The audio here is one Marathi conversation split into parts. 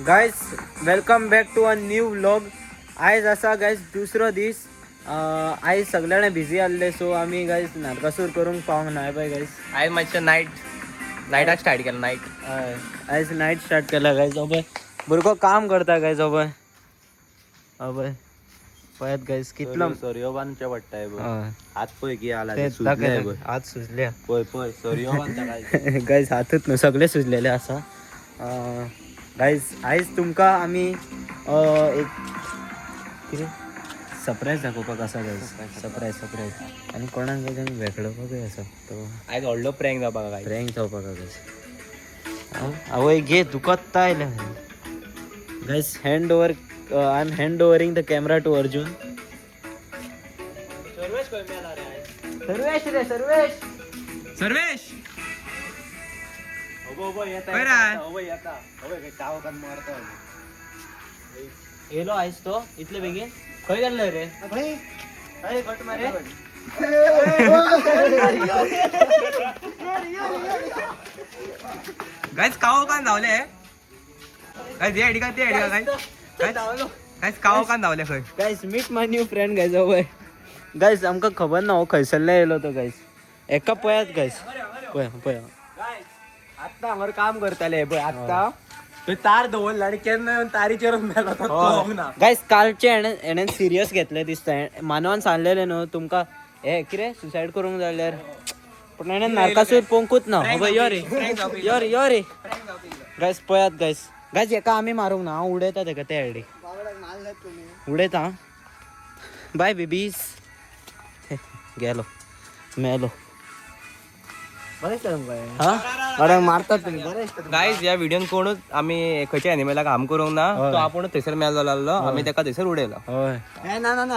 Guys welcome back to a new vlog. आयज असा गाइस दुसरो दीस. आयज सगळ्यांना बिझी आसले सो आम्ही गाइस नारकासूर करूंक पावंक ना बाय गाइस. आयज मातशें नायटाक स्टार्ट केला आयज नाईट स्टार्ट केला गाइस. अबय भुरगो काम करता गाइस. अबय पळयात गाइस कितलो सूर्यवंतच्या वाटताय हात पळय की आला हात सुजल्या पळय सूर्यवंत गाइस हातूच न्हू सगळे सुजलेले आसा. गाइस आयज तुमकां आमी एक कितें सरप्राईज दाखोवपाक आसा गाइस. सरप्राईज आनी कोणाक गाइस आमी वेगळोवपाकूय आसा. तो आयज व्हडलो प्रँक जावपाक काय प्रँक जावपाक गाइस. आवय घे दुखता आयल्या guys. Hand over I am hand overing the camera to Arjun. Sarvesh येलो आयज तो इतले बेगीन खंय गेल्लो रे? अरे घट मारे. गायज कावो कान धावले गायज हे आयडी का ते आयडी का गायज कावो कान धावले खंय. गाइस मीट माय न्यू फ्रेंड गाइस. अवय गाइस आमकां खबर ना हो खंयसरले येयलो तो गाइस. एका पळयात गाइस. पळय आत्ता हांगर काम करताले पळय आत्ता तो तार दवरला आनी केन्ना येवन तारीचेर मेलो तो ना. गाइस कालचे हेणें सिरियस घेतले दिसता. मानवान सांगलेले न्हू तुमकां हे कितें सुसायड करूंक जाल्यार पूण हेणें नारकासूर पोंकूच ना. यो रे गाइस पळयात गाइस. गाइस हेका आमी मारूंक ना. हांव उडयता तेका ते आयडी उडयता. Bye babies. गेलो मेलो. मारतात तुम्ही गायज या व्हिडिओन कोणूच आमी खंयच्या एनिमला काम करूंक ना. तो आपूणच थंयसर मेलो जाल्लो. आमी तेका थंयसर उडयलो.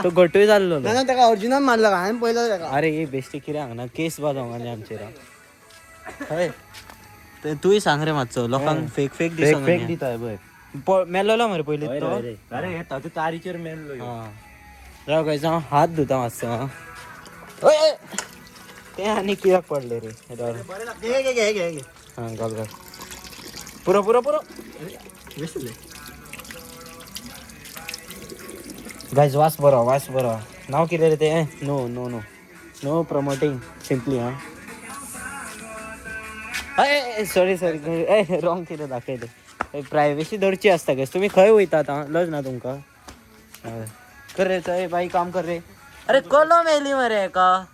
तो गटूय जाल्लो. तेका अर्जुनान मारला का हांवें पयलो तेका. अरे हे बेश्टी कितें हांगना केस बाजोंक आमचेर. हय तूंय सांग रे मातसो लोकांक फेक दिताय बघ. मेलोलो मरे पयलीं तो. अरे हे तातूं तारीचेर मेल्लो राव गायज हांव हात धुता मातसो. ते आनी कित्याक पडले रे. घे हा घाल पुरो गायज वास बरो. नाव कितें रे ते? No promoting simply. Sorry wrong कितें दाखयलें. प्रायवेसी धरची आसता गॅस. तुमी खंय वयतात लज ना तुमकां? कर रे चल बाई काम कर रे. अरे कलम येयली मरे हेका.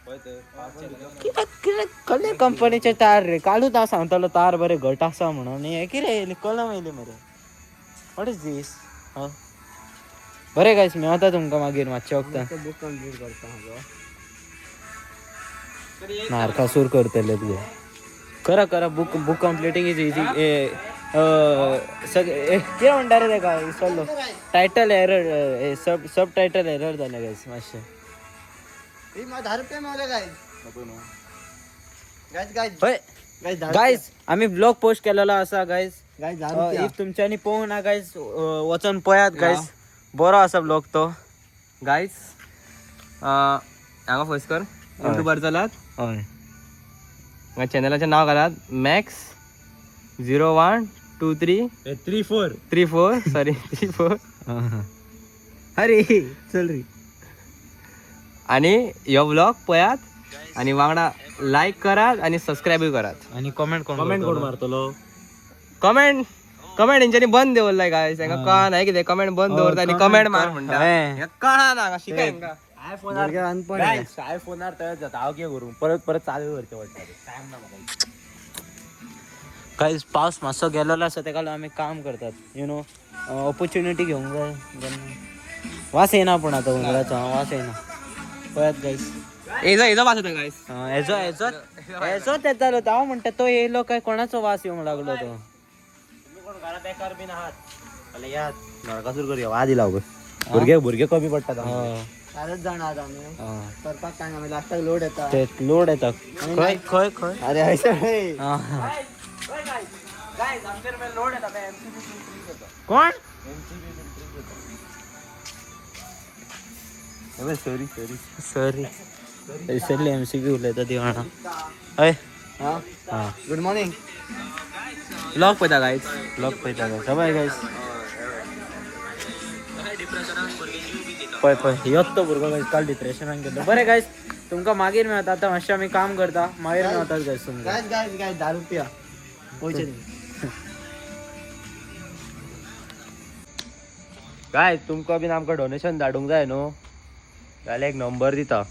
कितें कसले कंपनीचे तार रे. कालूच हांव सांगतालो तार बरे घट आसा म्हणून. हे कितें येयली कलम येयली मरे. वॉट इज दीस? बरें गायस मेळता तुमकां मागीर मातशें वखदां. बुक कंप्लीट करता हांव. नारकासूर करतले तुगे. करा बुक कंप्लिटींग इज इजी. कितें म्हणटा रे तेका विसरलो. टायटल एरर सब टायटल एरर जालें गायस मातशें. 10 रुपये मेवले गायज. गायस आमी ब्लॉग पोस्ट केलेलो आसा गायस. गायज इफ तुमच्यांनी पळोवंक ना गायस वचून पळयात गायस. बरो आसा ब्लॉग तो. गायज हांगा फर्स्ट कर युट्यूबार चलात. हय चॅनलाचें नाव घालात मॅक्स 0123 34 सॉरी 34. अरे चल रे. आणि ह्यो ब्लॉग पळयात आणि वांगडा लाईक करात आणि सबस्क्राईब करात. आणि कमेंट कोण मारतलो? कमेंट हेंच्यांनी बंद दवरलाय गायस. तांकां कळना नाही कितें कमेंट बंद दवरता आणि कमेंट मार म्हणटा. कळना शिकाय हांकां. आयफोनार तयार जाता. हांव कितें करूं परत चालू करचें पडटा. टायम ना म्हाका. गायस पावस मातसो गेलेलो आसा तेका लागून आमी काम करतात. यू नो ऑपॉर्च्युनिटी घेवंक जाय. वास येना पूण आतां उंदराचो वास येना. पळयात गायस. हेजो वास येता गायस. हेजो येतालो. हांव म्हणटा तो येयलो काय कोणाचो वास येवंक लागलो तो. तुम्ही कोण घरात बेकार बीन आहात जाल्यार यात नारकासूर करूया. वाद दिला भुरगे कमी पडटात. 4च जाण आहात आमी. करपाक काय ना लास्टाक लोड येता. ते लोड येता खंय. अरे हयसर कोण? सॉरी विसरली MCQ उलयता ती वाणा. हय गुड मॉर्निंग. ब्लॉग पळयता गायज. ब्लॉग पळयता गायस. Bye guys. पय योच तो भुरगो गायस काल डिप्रेशनान गेलो. बरें गायस तुमकां मागीर मेळटा. आतां मातशें आमी काम करता, मागीर मेळटात गायस तुमकां. गाय 10 रुपया पयशे दी. काय तुमकां बीन आमकां डोनेशन धाडूंक जाय न्हू जाल्यार एक नंबर दिता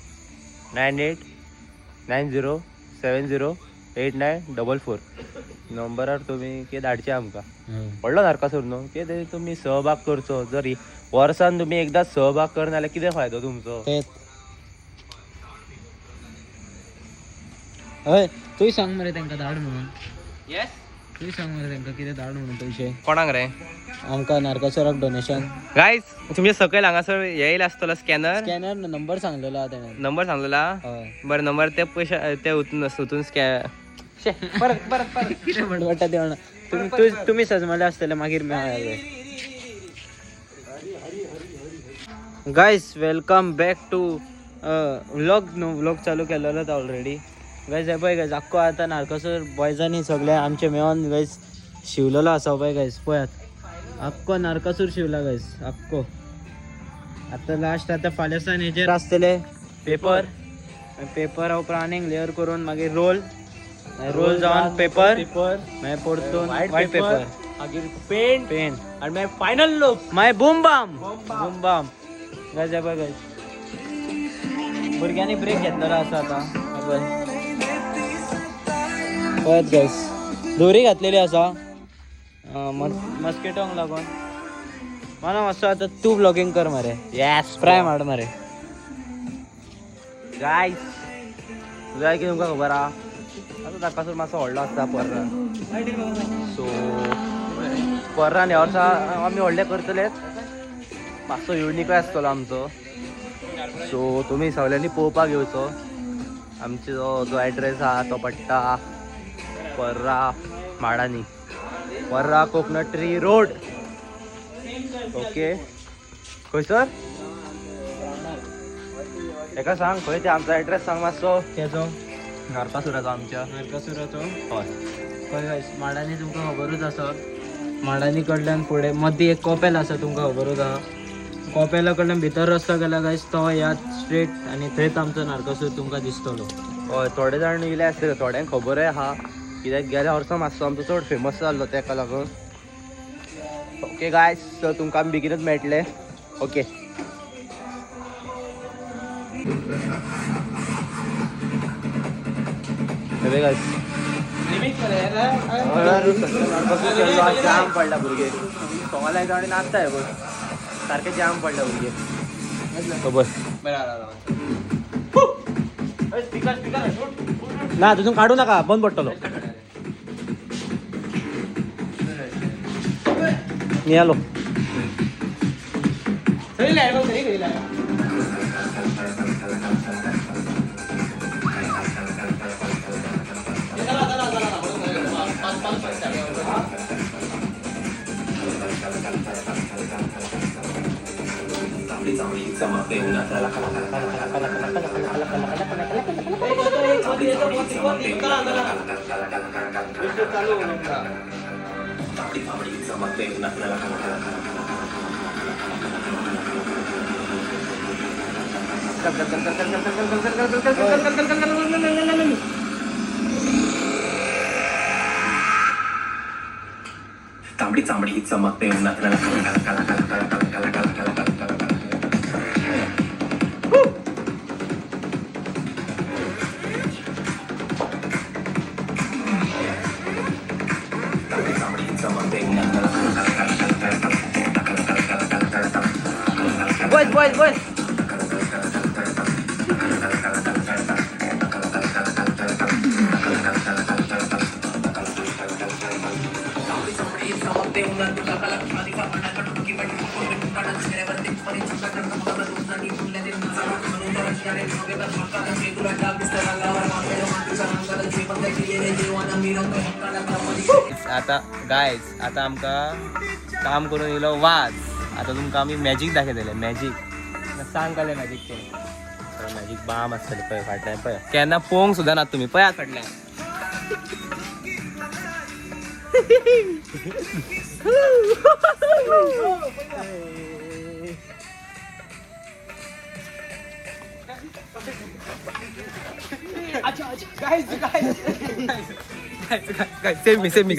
9890708944 नंबरार तुमी कितें धाडचें आमकां. व्हडलो नारकासूर न्हू कितें तुमी सहभाग करचो. जर वर्सान तुमी एकदांच सहभाग करना जाल्यार कितें फायदो तुमचो. हय तूंय सांग मरे तांकां धाड म्हणून. येस तूंय सांग मरे तांकां कितें धाड म्हणून पयशे कोणाक रे आमकां नारकासुराक डोनेशन. गायज तुमचे सकयल हांगासर येयला आसतलो स्कॅनर. स्कॅनर नंबर सांगलेलो आहा तेणें. नंबर सांगलेला हय बरं नंबर ते पयशे ते उतून परत कितें म्हणटा ते म्हणा. तुम्ही सजमले आसतले मागीर मेळ्ळे. Guys welcome back to vlog. New vlog चालू केलेलो ऑलरेडी गायज. हे पळय गायज आख्खो आतां नारकासूर बॉयजांनी सगळे आमचे मेळोन गायज शिवलेलो आसा पळय गायज. पळयात आख्खो नारकासूर शिवला गायज आख्खो. आतां लास्ट आतां फाल्यां हेजेर आसतले पेपर. पेपरा उपरांत आनीक लेयर करून मागीर रोल जावन पेपर मागीर परतून व्हायट पेपर मागीर पेंट पेंट आनी मागीर फायनल लूक मागीर बूम बाम गायज. हे पळय गायज भुरग्यांनी ब्रेक घेतलेलो आसा आतां. पळयत गायज दोरी घातलेली आसा मस्किटोंक लागून. मला मातसो आतां तूं ब्लॉगिंग कर मरे. येस प्रायम हाड मरे. गायस जाय की तुमकां खबर आहा आतां नारकासूर मातसो व्हडलो आसता पर्रा. सो पर्रान ह्या वर्सा आमी व्हडले करतलेच. मातसो युनिकूय आसतलो आमचो. सो तुमी सगळ्यांनी पळोवपाक येवचो. आमचो जो एड्रेस आहा तो पडटा पर्रा माडांनी. पर्रा कोकोनट ट्री रोड. ओके खंयसर एका सांग खंय ते आमचो एड्रेस सांग मातसो. तेजो नारकासुराचो आमच्या. नारकासुराचो हय खंय गायज माडांनी तुमकां खबरूच आसा. माडांनी कडल्यान फुडें मदीं एक कॉपेल आसा तुमकां खबरूच आहा. कॉपेला कडल्यान भितर रस्तो गेला गायज तो याद स्ट्रेट आनी थंयच आमचो नारकासूर तुमकां दिसतलो. हय थोडे जाण येयले आसतले थोड्यांक खबरूय आहा कित्याक गेल्या वर्सा मातसो आमचो चड फेमस जाल्लो तेका लागून. ओके गायस सो तुमकां आमी बेगीनच मेळटले. ओके गायस जाम पडला भुरगे सोंगाला जाणी नाचताय बघ सारखे जाम पडला भुरगे. खबर ना तिथून काढू नका बंद पडटलो. मी आलो. तांबडी चांबडी चमकते उन्हात बस आता गायज आता आमकां काम करून येयलो वाज. आता तुमकां आमी मॅजीक दाखयतले. मॅजीक सांग काले मॅजीक ते मॅजीक बाम आसतले पळय फाटल्यान पळय. केन्ना पळोवंक सुद्दां ना तुमी पळयात फाटल्यान. सेम मी